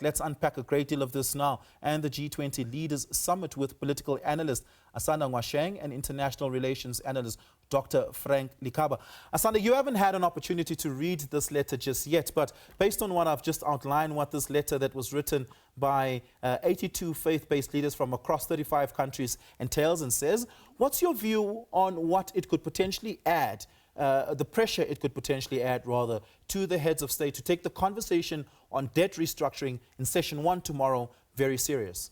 Let's unpack a great deal of this now. And the G20 Leaders Summit with political analyst Asanda Ngoasheng and international relations analyst Dr. Frank Lekaba. Asanda, you haven't had an opportunity to read this letter just yet, but based on what I've just outlined, what this letter that was written by 82 faith-based leaders from across 35 countries entails and says, what's your view on what it could potentially add, the pressure it could potentially add, rather, to the heads of state to take the conversation on debt restructuring in session 1 tomorrow very serious?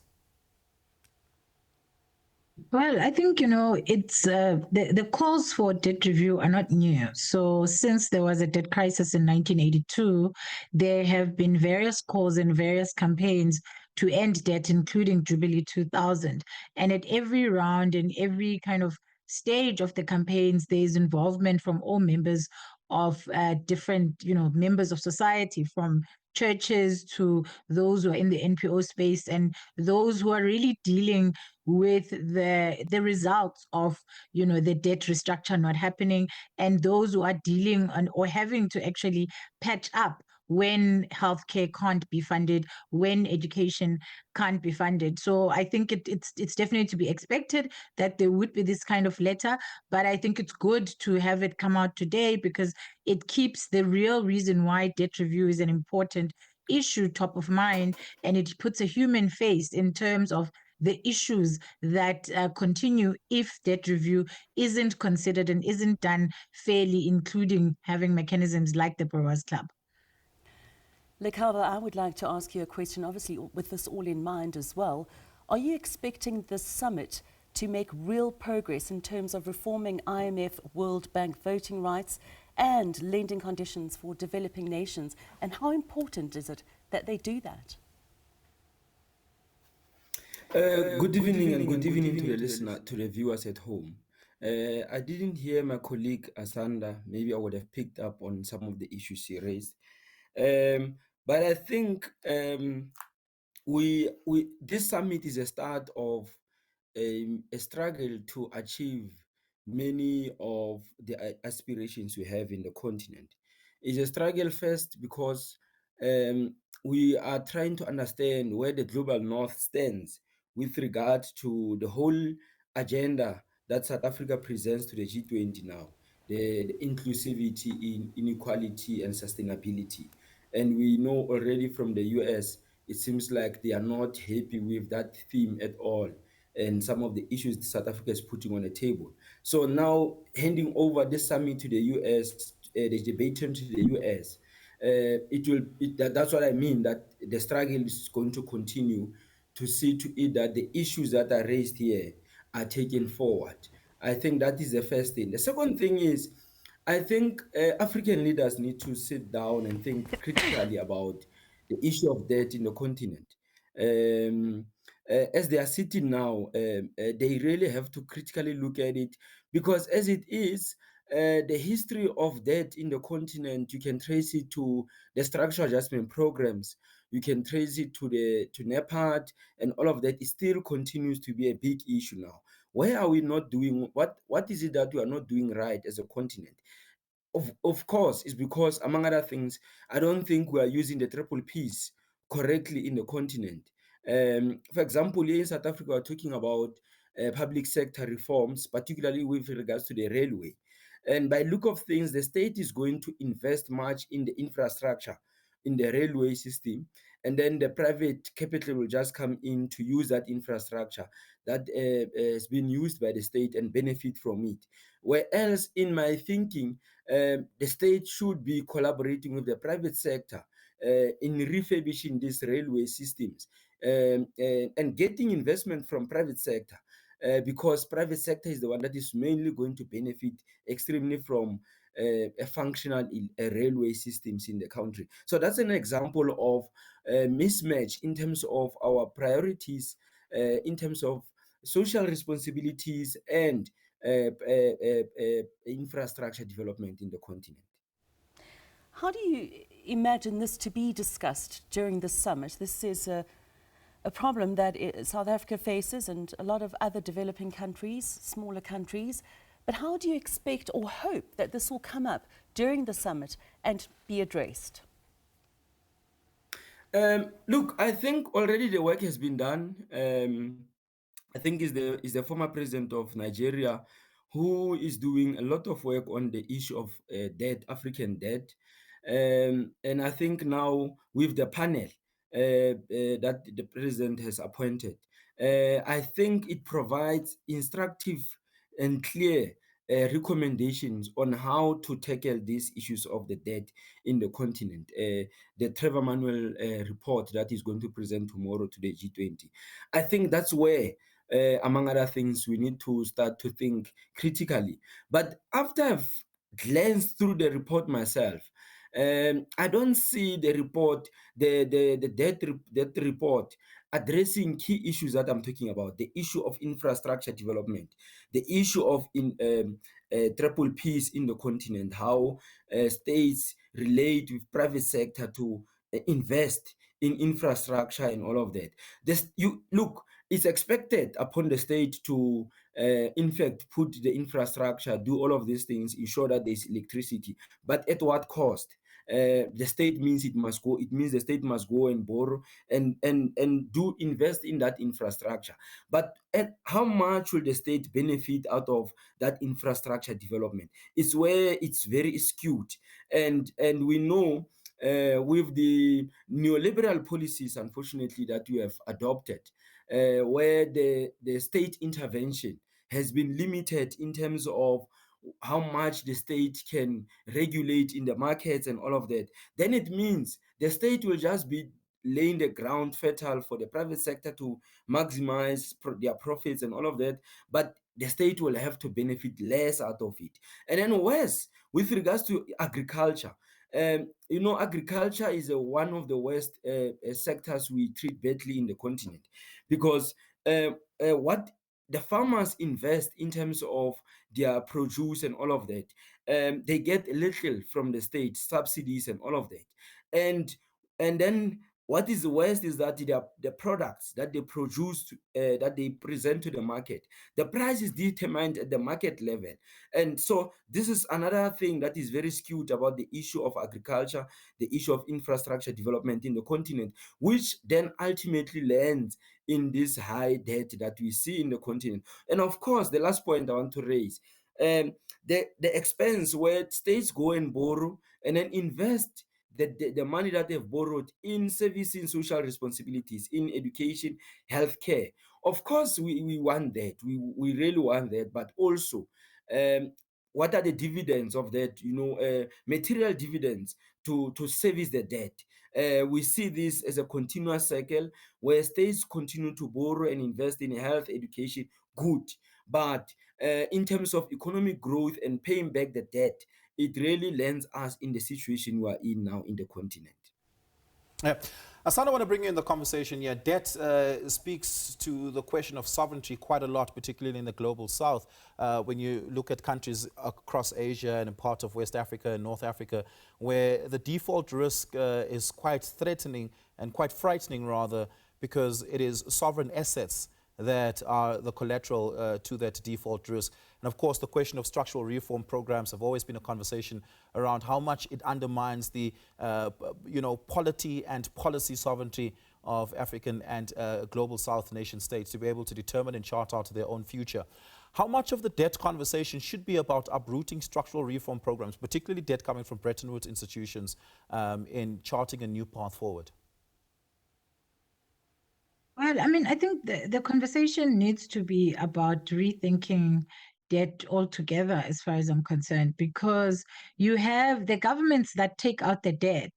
Well, I think, it's the calls for debt review are not new. So since there was a debt crisis in 1982, there have been various calls and various campaigns to end debt, including Jubilee 2000. And at every round and every kind of stage of the campaigns, there's involvement from all members of different, members of society, from churches to those who are in the NPO space and those who are really dealing with the results of the debt restructure not happening, and those who are dealing or having to actually patch up when healthcare can't be funded, when education can't be funded. So I think it's definitely to be expected that there would be this kind of letter, but I think it's good to have it come out today because it keeps the real reason why debt review is an important issue top of mind, and it puts a human face in terms of the issues that continue if debt review isn't considered and isn't done fairly, including having mechanisms like the Borrowers Club. Lekaba, I would like to ask you a question, obviously with this all in mind as well. Are you expecting this summit to make real progress in terms of reforming IMF, World Bank voting rights and lending conditions for developing nations? And how important is it that they do that? Good evening and good evening to the listener, to the viewers at home. I didn't hear my colleague Asanda. Maybe I would have picked up on some of the issues she raised. But I think this summit is a start of a struggle to achieve many of the aspirations we have in the continent. It's a struggle first because we are trying to understand where the global north stands with regard to the whole agenda that South Africa presents to the G20 now, the inclusivity in inequality and sustainability. And we know already from the US, it seems like they are not happy with that theme at all and some of the issues South Africa is putting on the table. So now handing over this summit to the US, the debate to the US, that's what I mean, that the struggle is going to continue to see to it that the issues that are raised here are taken forward. I think that is the first thing. The second thing is, I think African leaders need to sit down and think critically about the issue of debt in the continent. As they are sitting now, they really have to critically look at it, because as it is, the history of debt in the continent, you can trace it to the structural adjustment programs. You can trace it to NEPAD, and all of that. It still continues to be a big issue now. Where are we not doing? What is it that we are not doing right as a continent? Of course, it's because, among other things, I don't think we are using the triple Ps correctly in the continent. For example, here in South Africa, we're talking about public sector reforms, particularly with regards to the railway. And by look of things, the state is going to invest much in the infrastructure, in the railway system, and then the private capital will just come in to use that infrastructure that has been used by the state and benefit from it. Whereas, in my thinking, the state should be collaborating with the private sector in refurbishing these railway systems and getting investment from private sector. Because private sector is the one that is mainly going to benefit extremely from a functional railway systems in the country. So that's an example of a mismatch in terms of our priorities, in terms of social responsibilities and infrastructure development in the continent. How do you imagine this to be discussed during the summit? This is a problem that South Africa faces and a lot of other developing countries, smaller countries. But how do you expect or hope that this will come up during the summit and be addressed? Look, I think already the work has been done. I think is the former president of Nigeria who is doing a lot of work on the issue of debt, African debt, and I think now with the panel that the president has appointed, I think it provides instructive and clear recommendations on how to tackle these issues of the debt in the continent. The Trevor Manuel report that is going to present tomorrow to the G20. I think that's where, among other things, we need to start to think critically. But after I've glanced through the report myself, I don't see the report, the debt report addressing key issues that I'm talking about. The issue of infrastructure development, the issue of triple P's in the continent, how states relate with private sector to invest in infrastructure and all of that. You look, it's expected upon the state to in fact put the infrastructure, do all of these things, ensure that there's electricity, but at what cost? The state means it must go, it means the state must go and borrow and do invest in that infrastructure. But at how much will the state benefit out of that infrastructure development? It's where it's very skewed. And we know with the neoliberal policies, unfortunately, that we have adopted, where the state intervention has been limited in terms of how much the state can regulate in the markets and all of that, then it means the state will just be laying the ground fertile for the private sector to maximize their profits and all of that, but the state will have to benefit less out of it. And then worse, with regards to agriculture, agriculture is one of the worst sectors we treat badly in the continent, because what the farmers invest in terms of their produce and all of that, they get little from the state, subsidies and all of that. And then what is the worst is that the products that they produce, that they present to the market, the price is determined at the market level. And so this is another thing that is very skewed about the issue of agriculture, the issue of infrastructure development in the continent, which then ultimately lands in this high debt that we see in the continent. And of course, the last point I want to raise, the expense where states go and borrow and then invest the money that they've borrowed in servicing social responsibilities, in education, healthcare. Of course, we want that. We really want that. But also, what are the dividends of that? Material dividends to service the debt. We see this as a continuous cycle where states continue to borrow and invest in health, education, good. But in terms of economic growth and paying back the debt, it really lands us in the situation we are in now in the continent. Yeah. Asanda, I want to bring you in the conversation here. Debt speaks to the question of sovereignty quite a lot, particularly in the global south. When you look at countries across Asia and in part of West Africa and North Africa, where the default risk is quite threatening and quite frightening, rather, because it is sovereign assets that are the collateral to that default risk. And of course, the question of structural reform programs have always been a conversation around how much it undermines the, polity and policy sovereignty of African and global South nation states to be able to determine and chart out their own future. How much of the debt conversation should be about uprooting structural reform programs, particularly debt coming from Bretton Woods institutions, in charting a new path forward? Well, I mean, I think the conversation needs to be about rethinking debt altogether, as far as I'm concerned, because you have the governments that take out the debt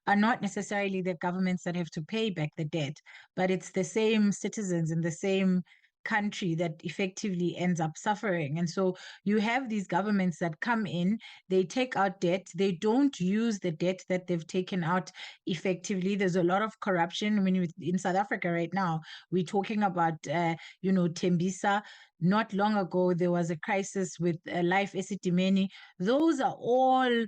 are not necessarily the governments that have to pay back the debt, but it's the same citizens in the same country that effectively ends up suffering. And so you have these governments that come in, they take out debt, they don't use the debt that they've taken out effectively. There's a lot of corruption. I mean, in South Africa right now, we're talking about, Tembisa. Not long ago, there was a crisis with Life Esitimeni. Those are all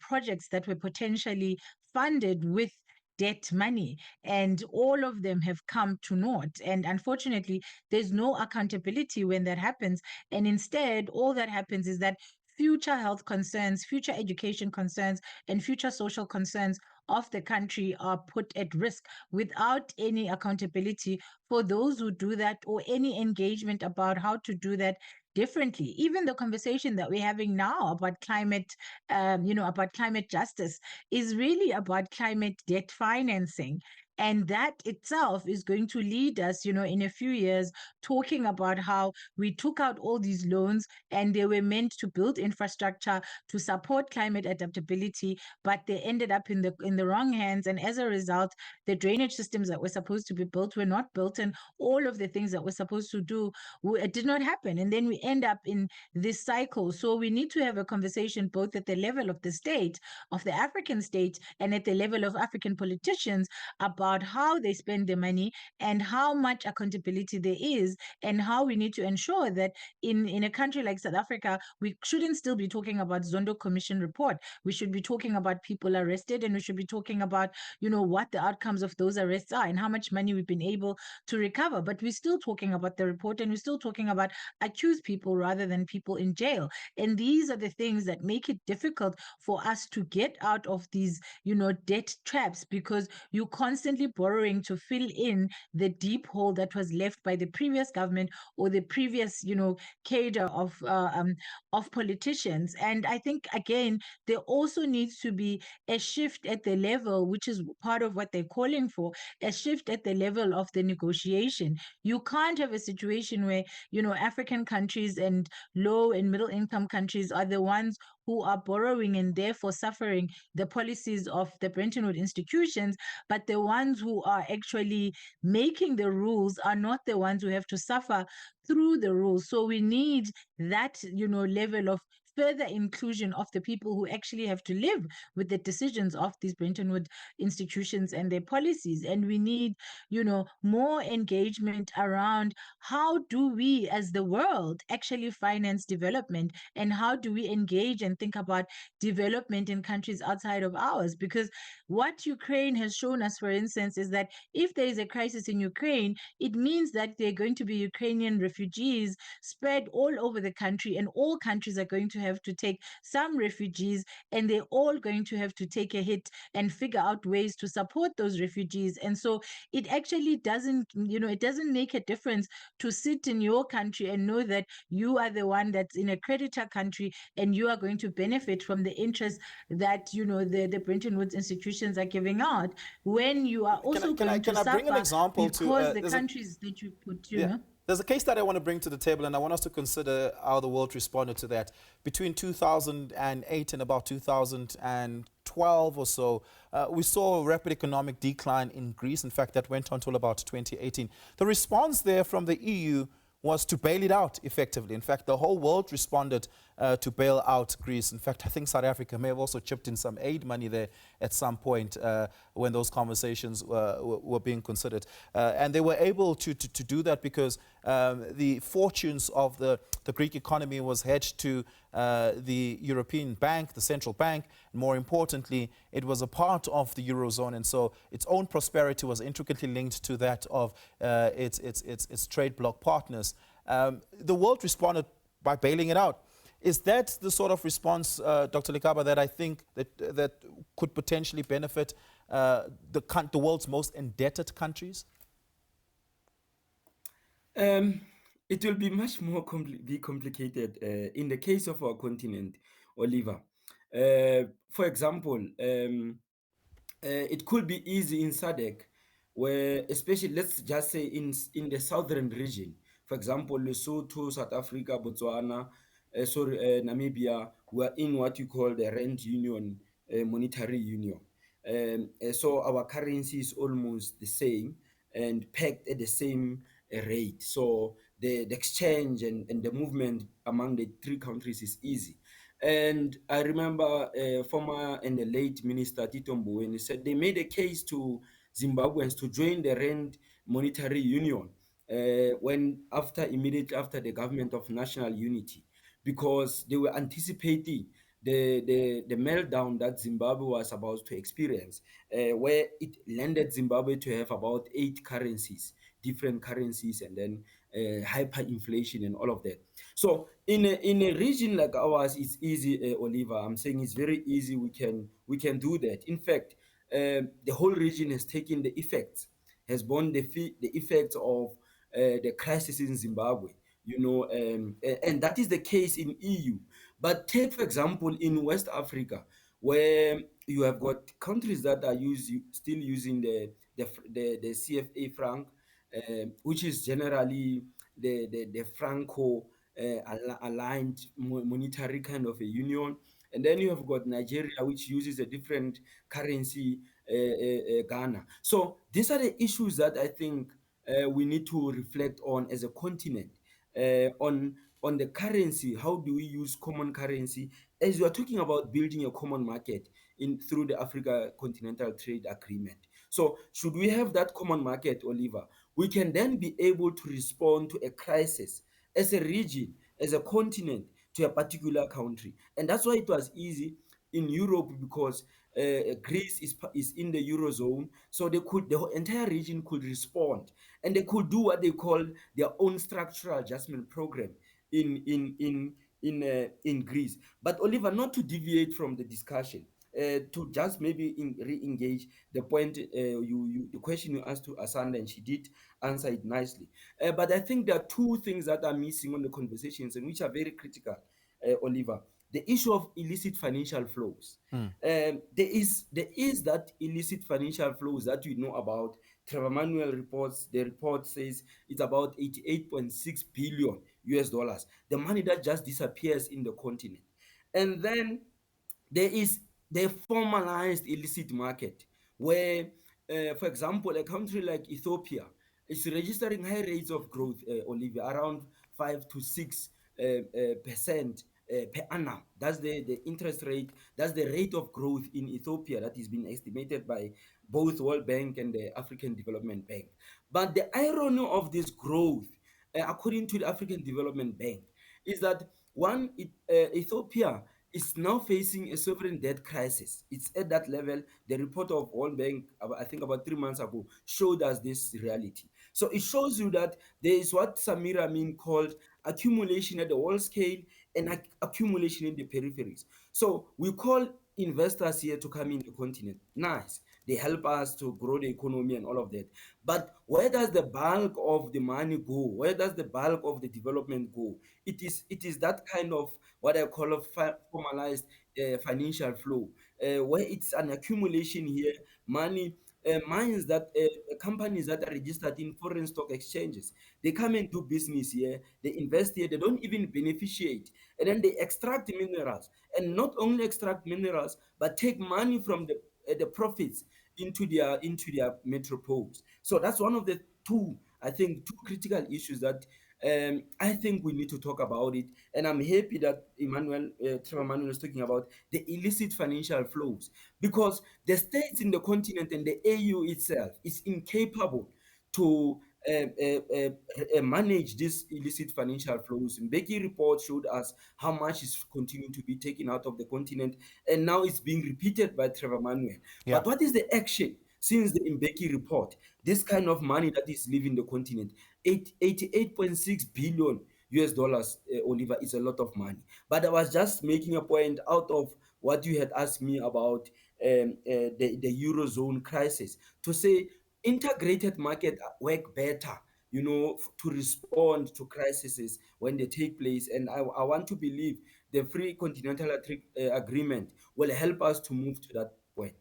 projects that were potentially funded with debt money, and all of them have come to naught. And unfortunately, there's no accountability when that happens. And instead, all that happens is that future health concerns, future education concerns, and future social concerns of the country are put at risk without any accountability for those who do that, or any engagement about how to do that differently. Even the conversation that we're having now about climate, about climate justice, is really about climate debt financing. And that itself is going to lead us, in a few years, talking about how we took out all these loans and they were meant to build infrastructure to support climate adaptability, but they ended up in the wrong hands. And as a result, the drainage systems that were supposed to be built were not built, and all of the things that we're supposed to do it did not happen. And then we end up in this cycle. So we need to have a conversation both at the level of the state, of the African state, and at the level of African politicians about how they spend the money and how much accountability there is, and how we need to ensure that in a country like South Africa, we shouldn't still be talking about Zondo Commission report. We should be talking about people arrested, and we should be talking about, what the outcomes of those arrests are and how much money we've been able to recover. But we're still talking about the report, and we're still talking about accused people rather than people in jail. And these are the things that make it difficult for us to get out of these, debt traps, because you're constantly borrowing to fill in the deep hole that was left by the previous government or the previous, cadre of politicians. And I think, again, there also needs to be a shift at the level, which is part of what they're calling for, a shift at the level of the negotiation. You can't have a situation where, African countries and low and middle income countries are the ones who are borrowing and therefore suffering the policies of the Bretton Woods institutions, but the ones who are actually making the rules are not the ones who have to suffer through the rules. So we need that, level of further inclusion of the people who actually have to live with the decisions of these Bretton Woods institutions and their policies. And we need, more engagement around how do we as the world actually finance development, and how do we engage and think about development in countries outside of ours. Because what Ukraine has shown us, for instance, is that if there is a crisis in Ukraine, it means that there are going to be Ukrainian refugees spread all over the country, and all countries are going to have to take some refugees, and they're all going to have to take a hit and figure out ways to support those refugees. And so it actually doesn't, it doesn't make a difference to sit in your country and know that you are the one that's in a creditor country, and you are going to benefit from the interest that, the Bretton Woods institutions are giving out, when you are also going to can I bring an suffer example to because the countries that you put, yeah. There's a case that I want to bring to the table, and I want us to consider how the world responded to that. Between 2008 and about 2012 or so, we saw a rapid economic decline in Greece. In fact, that went on until about 2018. The response there from the EU was to bail it out effectively. In fact, the whole world responded to bail out Greece. In fact, I think South Africa may have also chipped in some aid money there at some point when those conversations were being considered. And they were able to do that because the fortunes of the Greek economy was hedged to the European Bank, the central bank. And more importantly, it was a part of the Eurozone. And so its own prosperity was intricately linked to that of its trade bloc partners. The world responded by bailing it out. Is that the sort of response, Dr. Lekaba, that I think that could potentially benefit the world's most indebted countries? It will be much more complicated in the case of our continent, Oliver. For example, it could be easy in SADC, where especially, let's just say in the southern region, for example, Lesotho, South Africa, Botswana, Namibia, we are in what you call the rand union, monetary union. So our currency is almost the same and pegged at the same rate. So the exchange and the movement among the three countries is easy. And I remember former and the late Minister Tito Mboweni said they made a case to Zimbabweans to join the Rand Monetary Union immediately after the government of national unity, because they were anticipating the meltdown that Zimbabwe was about to experience, where it landed Zimbabwe to have about 8 currencies, different currencies, and then hyperinflation and all of that. So in a region like ours, it's easy, Oliver. I'm saying it's very easy. We can do that. In fact, the whole region has taken the effects, has borne the effects of the crisis in Zimbabwe, and that is the case in EU. But take, for example, in West Africa, where you have got countries that are still using the CFA franc, which is generally the Franco aligned monetary kind of a union. And then you have got Nigeria, which uses a different currency, Ghana. So these are the issues that I think we need to reflect on as a continent. On the currency, how do we use common currency? As you are talking about building a common market through the Africa Continental Trade Agreement. So should we have that common market, Oliver, we can then be able to respond to a crisis as a region, as a continent, to a particular country. And that's why it was easy in Europe, because Greece is in the Eurozone, so the whole entire region could respond, and they could do what they call their own structural adjustment program in Greece. But Oliver, not to deviate from the discussion, to just maybe re-engage the point, the question you asked to Asanda, and she did answer it nicely. But I think there are two things that are missing on the conversations, and which are very critical, Oliver. The issue of illicit financial flows. There is that illicit financial flows that we know about. Trevor Manuel reports, the report says it's about 88.6 billion US dollars, the money that just disappears in the continent. And then there is the formalized illicit market, where, for example, a country like Ethiopia is registering high rates of growth, Olivia, around 5 to 6% per annum. That's the interest rate, that's the rate of growth in Ethiopia that is being estimated by both World Bank and the African Development Bank. But the irony of this growth, according to the African Development Bank, is that Ethiopia is now facing a sovereign debt crisis. It's at that level. The report of World Bank, I think about 3 months ago, showed us this reality. So it shows you that there is what Samira Amin called accumulation at the world scale and accumulation in the peripheries. So we call investors here to come in the continent. Nice. They help us to grow the economy and all of that. But where does the bulk of the money go? Where does the bulk of the development go? It is that kind of what I call a formalized financial flow, where it's an accumulation here, money, mines that companies that are registered in foreign stock exchanges, they come and do business here, they invest here, they don't even beneficiate, and then they extract minerals, and not only extract minerals, but take money from the profits into their metropoles. So that's one of the two critical issues that I think we need to talk about it. And I'm happy that Trevor Manuel is talking about the illicit financial flows, because the states in the continent and the AU itself is incapable to manage these illicit financial flows. Mbeki report showed us how much is continuing to be taken out of the continent, and now it's being repeated by Trevor Manuel. Yeah. But what is the action since the Mbeki report? This kind of money that is leaving the continent, 88.6 billion US dollars, Oliver, is a lot of money. But I was just making a point out of what you had asked me about the Eurozone crisis, to say integrated market work better, to respond to crises when they take place. And I want to believe the free continental agreement will help us to move to that point.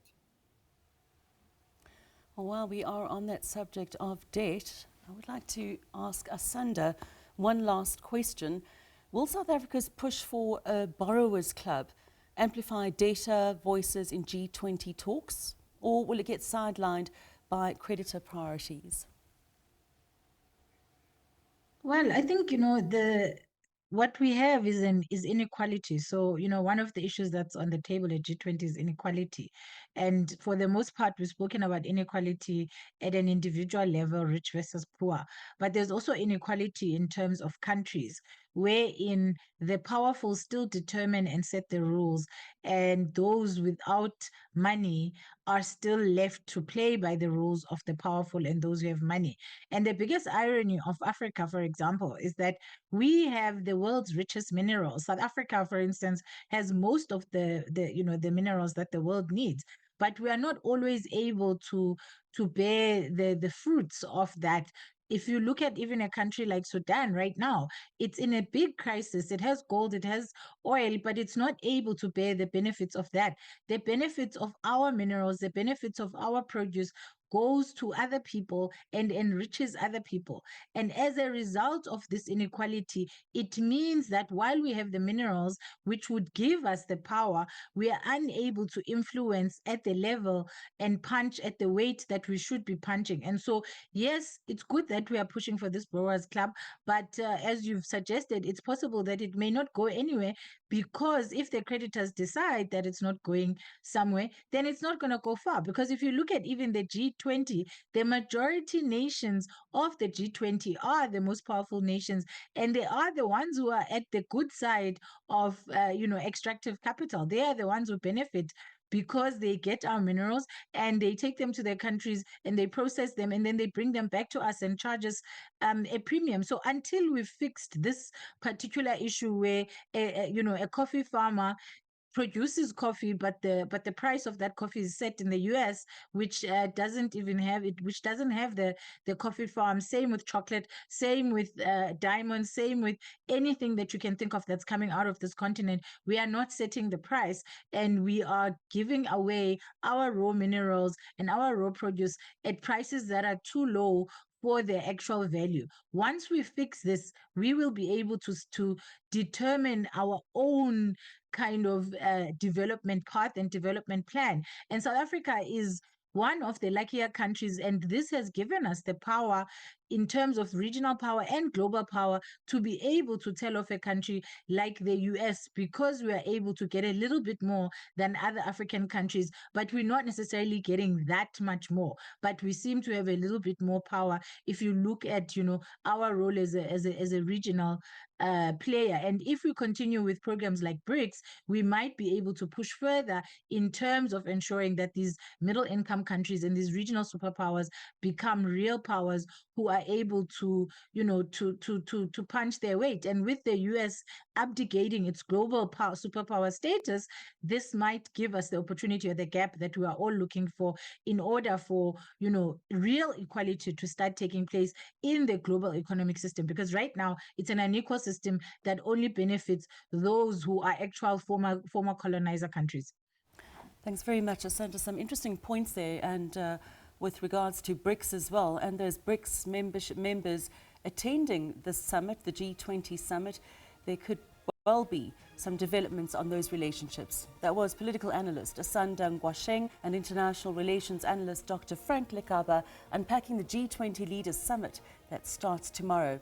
Well, while we are on that subject of debt, I would like to ask Asanda one last question. Will South Africa's push for a borrowers' club amplify data voices in G20 talks, or will it get sidelined by creditor priorities? Well, I think, what we have is inequality. So, one of the issues that's on the table at G20 is inequality. And for the most part, we've spoken about inequality at an individual level, rich versus poor. But there's also inequality in terms of countries, wherein the powerful still determine and set the rules, and those without money are still left to play by the rules of the powerful and those who have money. And the biggest irony of Africa, for example, is that we have the world's richest minerals. South Africa, for instance, has most of the minerals that the world needs. but we are not always able to bear the fruits of that. If you look at even a country like Sudan right now, it's in a big crisis. It has gold, it has oil, but it's not able to bear the benefits of that. The benefits of our minerals, the benefits of our produce goes to other people and enriches other people. And as a result of this inequality, it means that while we have the minerals, which would give us the power, we are unable to influence at the level and punch at the weight that we should be punching. And so, yes, it's good that we are pushing for this Brewers Club, but as you've suggested, it's possible that it may not go anywhere, because if the creditors decide that it's not going somewhere, then it's not going to go far. Because if you look at even the G20, the majority nations of the G20 are the most powerful nations, and they are the ones who are at the good side of extractive capital. They are the ones who benefit, because they get our minerals and they take them to their countries and they process them, and then they bring them back to us and charge us a premium. So until we've fixed this particular issue where a coffee farmer produces coffee, but the price of that coffee is set in the US, which doesn't even have it, which doesn't have the coffee farm. Same with chocolate, same with diamonds, same with anything that you can think of that's coming out of this continent. We are not setting the price, and we are giving away our raw minerals and our raw produce at prices that are too low for their actual value. Once we fix this, we will be able to determine our own kind of development path and development plan. And South Africa is one of the luckier countries, and this has given us the power in terms of regional power and global power to be able to tell off a country like the US, because we are able to get a little bit more than other African countries, but we're not necessarily getting that much more. But we seem to have a little bit more power if you look at, our role as a regional player. And if we continue with programs like BRICS, we might be able to push further in terms of ensuring that these middle income countries and these regional superpowers become real powers who are able to punch their weight. And with the US abdicating its global superpower status, this might give us the opportunity or the gap that we are all looking for, in order for real equality to start taking place in the global economic system. Because right now it's an unequal system that only benefits those who are actual former colonizer countries. Thanks very much, Asanda. Some interesting points there, and with regards to BRICS as well. And there's BRICS members attending this summit, the G20 summit. There could well be some developments on those relationships. That was political analyst Asanda Ngoasheng and international relations analyst Dr. Frank Lekaba unpacking the G20 Leaders Summit that starts tomorrow.